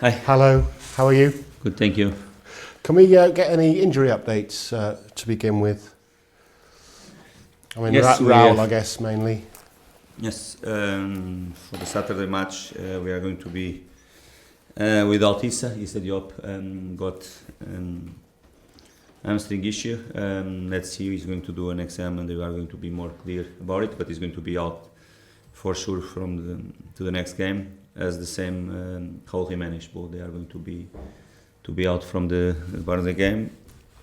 Hi. Hello, how are you? Good, thank you. Can we get any injury updates to begin with? I mean, Yes, Raul, I guess, mainly. Yes, for the Saturday match, we are going to be without Issa. Issa Diop got hamstring issue. Let's see, he's going to do an exam and they are going to be more clear about it, but he's going to be out for sure to the next game, as the same Raul Jimenez. Both they are going to be out from the Burnley game.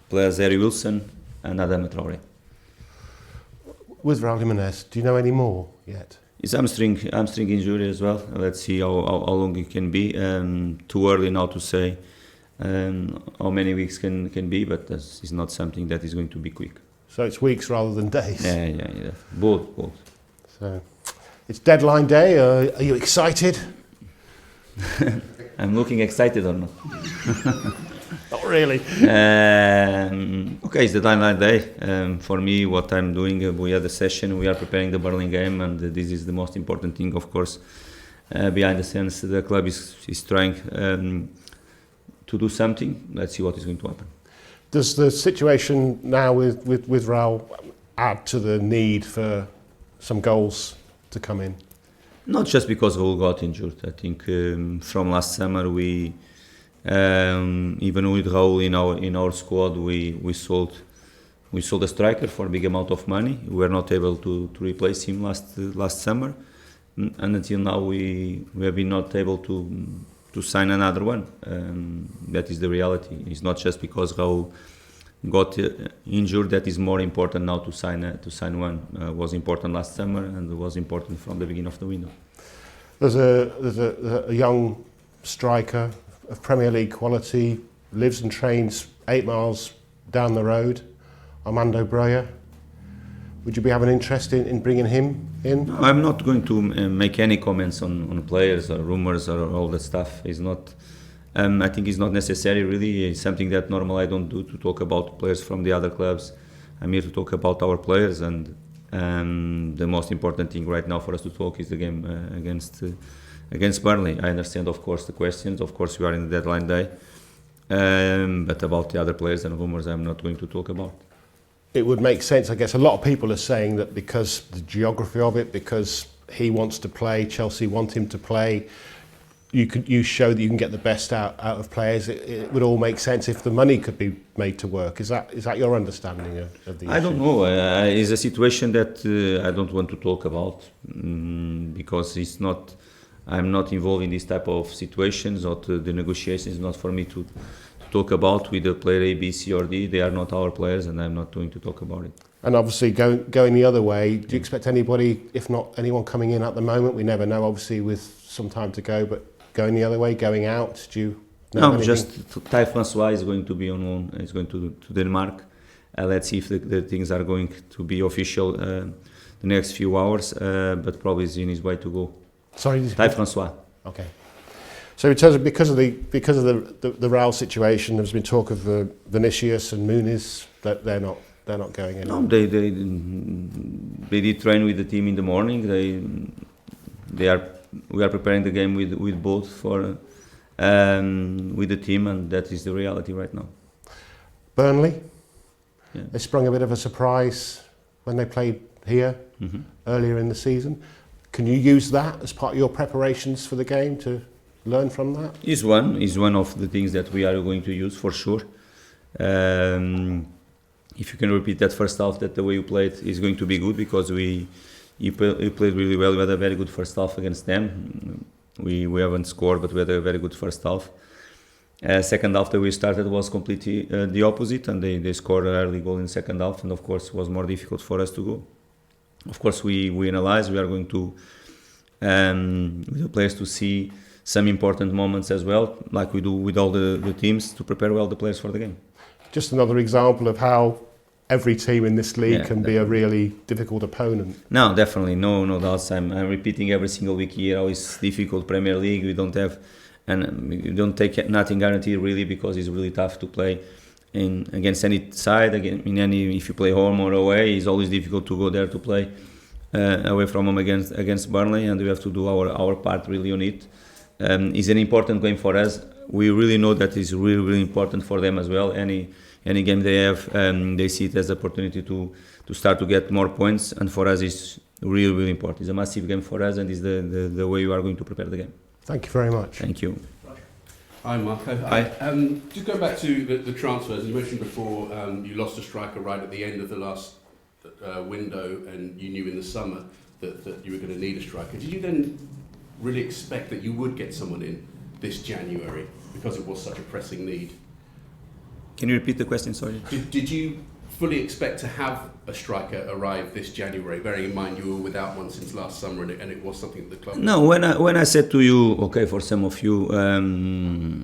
Plus Harry Wilson and Adam Traore. With Raul Jimenez, do you know any more yet? It's hamstring injury as well. Let's see how long it can be. Too early now to say how many weeks can be, but it's not something that is going to be quick. So it's weeks rather than days? Yeah. Both. So it's deadline day. Are you excited? I'm looking excited or not? Not really. Okay, it's the deadline day. For me, what I'm doing, we had a session, we are preparing the Burnley game, and this is the most important thing, of course. Behind the scenes, the club is trying to do something. Let's see what is going to happen. Does the situation now with Raul add to the need for some goals to come in? Not just because Raul got injured. I think from last summer we, even with Raul in our squad, we sold a striker for a big amount of money. We were not able to replace him last summer, and until now we have been not able to sign another one. That is the reality. It's not just because Raul got injured that is more important now to sign one. Was important last summer and was important from the beginning of the window. There's a young striker of Premier League quality, lives and trains 8 miles down the road, Armando Broja. Would you be having interest in bringing him in? No, I'm not going to make any comments on players or rumours or all that stuff. It's not. I think it's not necessary, really. It's something that normally I don't do, to talk about players from the other clubs. I'm here to talk about our players, and the most important thing right now for us to talk is the game against Burnley. I understand, of course, the questions. Of course, we are in the deadline day. But about the other players and rumours, I'm not going to talk about. It would make sense, I guess. A lot of people are saying that because the geography of it, because he wants to play, Chelsea want him to play, you show that you can get the best out of players. It would all make sense if the money could be made to work. Is that your understanding of the issue? I don't know. It's a situation that I don't want to talk about because it's not. I'm not involved in this type of situations, or the negotiations. Not for me to talk about with the player A, B, C, or D. They are not our players, and I'm not going to talk about it. And obviously, going the other way, do you expect anybody, if not anyone, coming in at the moment? We never know, obviously, with some time to go, but going the other way, going out, do you know anything? Just Ty Francois is going to be on loan. He's going to Denmark. Let's see if the things are going to be official the next few hours, but probably is in his way to go. Sorry, Ty Francois. Okay. So in terms of because of the Raul situation, there's been talk of Vinicius and Muniz that they're not going anywhere. No, they did train with the team in the morning. We are preparing the game with both for with the team, and that is the reality right now. Burnley, yeah. They sprung a bit of a surprise when they played here earlier in the season. Can you use that as part of your preparations for the game to learn from that? Is one of the things that we are going to use for sure. If you can repeat that first half, that the way you played is going to be good, because you played really well. We had a very good first half against them. We haven't scored, but we had a very good first half. Second half that we started was completely the opposite, and they scored an early goal in the second half, and of course it was more difficult for us to go. Of course we analyze. We are going to with the players to see some important moments as well, like we do with all the teams, to prepare well the players for the game. Just another example of how every team in this league can be a really difficult opponent. No, definitely, no doubts. I'm repeating every single week here how it's difficult. Premier League, we don't have, and you don't take nothing guaranteed really, because it's really tough to play against any side. If you play home or away, it's always difficult to go there to play away from home against Burnley, and we have to do our part really on it. is an important game for us. We really know that is really, really important for them as well. Any game they have, they see it as an opportunity to start to get more points, and for us it's really, really important. It's a massive game for us, and it's the way we are going to prepare the game. Thank you very much. Thank you. Hi Marco. Hi. Just going back to the transfers, you mentioned before you lost a striker right at the end of the last window, and you knew in the summer that you were going to need a striker. Did you then really expect that you would get someone in this January because it was such a pressing need? Can you repeat the question, sorry? Did you fully expect to have a striker arrive this January, bearing in mind you were without one since last summer, and it was something that the club... No, when I said to you, okay, for some of you,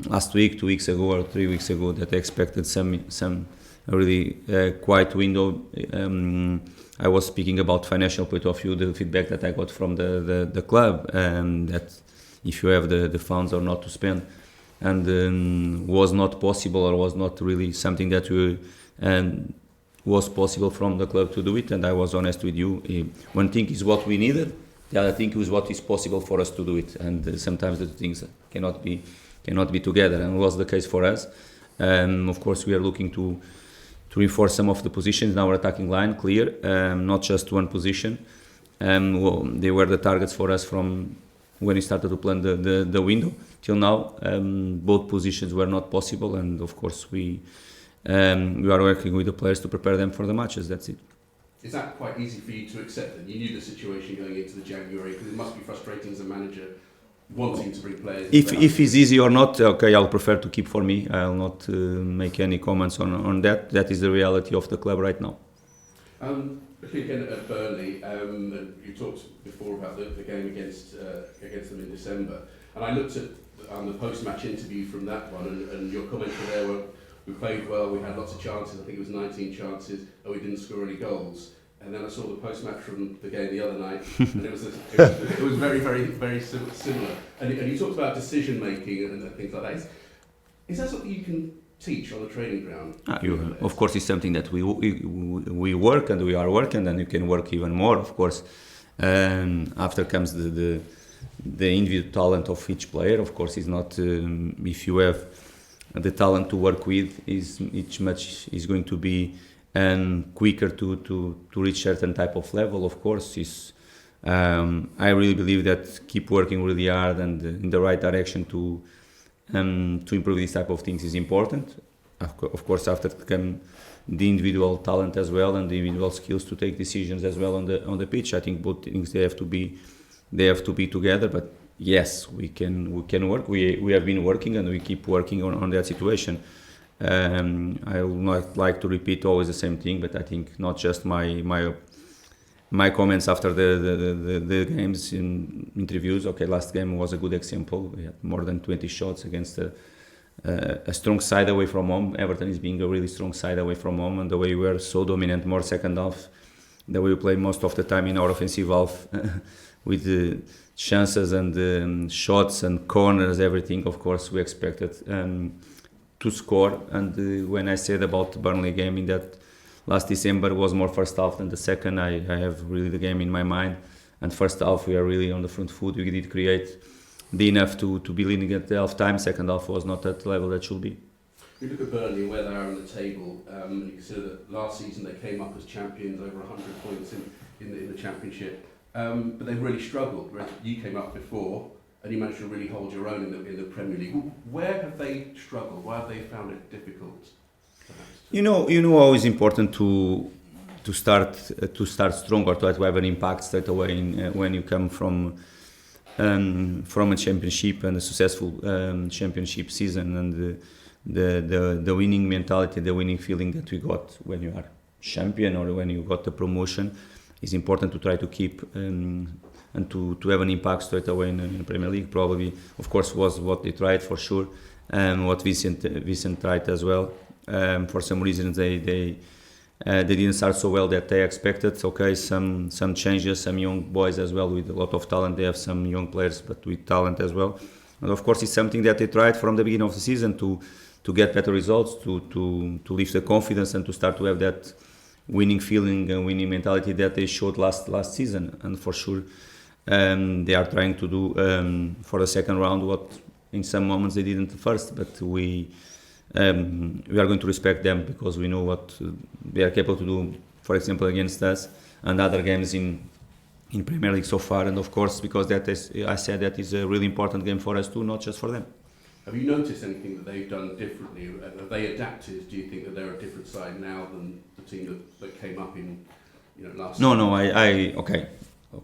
last week, 2 weeks ago or 3 weeks ago, that I expected some really quiet window, I was speaking about financial point of view, the feedback that I got from the club, that if you have the funds or not to spend, and was not possible, or was not really something that we was possible from the club to do it. And I was honest with you. One thing is what we needed, the other thing is what is possible for us to do it, and sometimes the things cannot be together, and it was the case for us. Of course, we are looking to reinforce some of the positions in our attacking line, clear, not just one position. Well, they were the targets for us from when we started to plan the window till now. Both positions were not possible, and of course we are working with the players to prepare them for the matches. That's it. Is that quite easy for you to accept that you knew the situation going into the January? Because it must be frustrating as a manager wanting to bring players. If it's easy or not, okay, I'll prefer to keep for me. I'll not make any comments on that. That is the reality of the club right now. Again at Burnley, you talked before about the game against them in December, and I looked at the post-match interview from that one, and your comments were there were, we played well, we had lots of chances, I think it was 19 chances, and we didn't score any goals. And then I saw the post-match from the game the other night, and it was very, very, very similar. And you talked about decision-making and things like that. Is that something you can teach on the training ground? Of course, it's something that we work, and we are working, and you can work even more, of course. After comes the individual talent of each player. Of course, it's not if you have the talent to work with, is going to be quicker to reach certain type of level. Of course, I really believe that keep working really hard and in the right direction to improve these type of things is important. Of course, after come the individual talent as well, and the individual skills to take decisions as well on the pitch. I think both things they have to be together. But yes, we can work. We have been working, and we keep working on that situation. I would not like to repeat always the same thing, but I think not just my comments after the games in interviews. Okay, last game was a good example. We had more than 20 shots against a strong side away from home. Everton is being a really strong side away from home, and the way we were so dominant more second half, the way we play most of the time in our offensive half with the chances and shots and corners, everything. Of course, we expected to score. And when I said about the Burnley game in that last December was more first half than the second, I have really the game in my mind. And first half we are really on the front foot. We did create enough to be leading at the half time. Second half was not at the level that should be. You look at Burnley, where they are on the table, and you consider that last season they came up as champions, over 100 points in the championship, but they've really struggled. Whereas you came up before and you managed to really hold your own in the Premier League. Where have they struggled? Why have they found it difficult? You know, always important to start strong, or to have an impact straight away when you come from a championship and a successful championship season, and the winning mentality, the winning feeling that we got when you are champion or when you got the promotion is important to try to keep and to have an impact straight away in the Premier League. Probably, of course, was what they tried for sure, and what Vincent tried as well. For some reasons they didn't start so well that they expected. Okay, some changes, some young boys as well with a lot of talent. They have some young players, but with talent as well. And of course, it's something that they tried from the beginning of the season to get better results, to lift the confidence and to start to have that winning feeling and winning mentality that they showed last season. And for sure, They are trying to do for the second round what in some moments they didn't the first, but we are going to respect them because we know what they are capable to do, for example, against us and other games in Premier League so far. And of course, because that is, I said that is a really important game for us too, not just for them. Have you noticed anything that they've done differently? Have they adapted? Do you think that they're a different side now than the team that came up in last No, season? no, okay.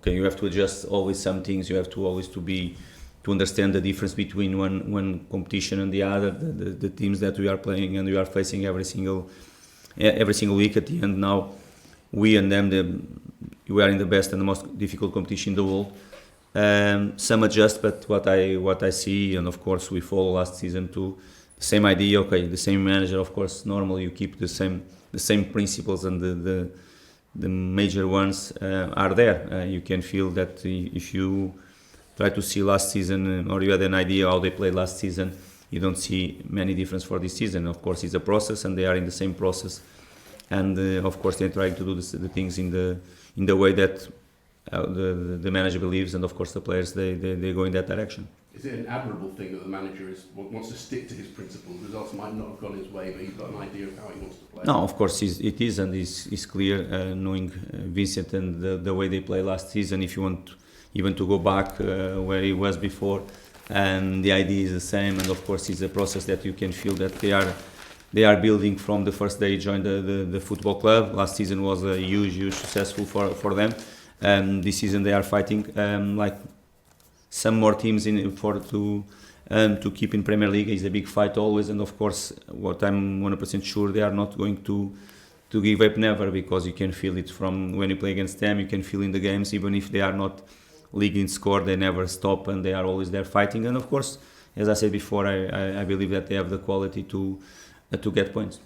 You have to adjust always some things. You have to always to understand the difference between one competition and the other. The teams that we are playing and we are facing every single week. At the end, now we and them, we are in the best and the most difficult competition in the world. Some adjust, but what I see, and of course we follow last season too. The same idea, okay. The same manager, of course. Normally you keep the same principles and the major ones are there. You can feel that if you try to see last season or you had an idea how they played last season, you don't see many difference for this season. Of course, it's a process, and they are in the same process. And of course, they're trying to do the things in the way that the manager believes, and of course, the players they go in that direction. Is it an admirable thing that the manager wants to stick to his principles? Results might not have gone his way, but he's got an idea of how he wants to play. No, of course it is, and it's clear knowing Vincent and the way they played last season. If you want even to go back where he was before, and the idea is the same. And of course, it's a process that you can feel that they are building from the first day he joined the football club. Last season was a huge successful for them. This season they are fighting like some more teams to keep in Premier League. It's a big fight always, and of course, what I'm 100% sure they are not going to give up never, because you can feel it from when you play against them. You can feel in the games, even if they are not leading score, they never stop and they are always there fighting. And of course, as I said before, I believe that they have the quality to get points.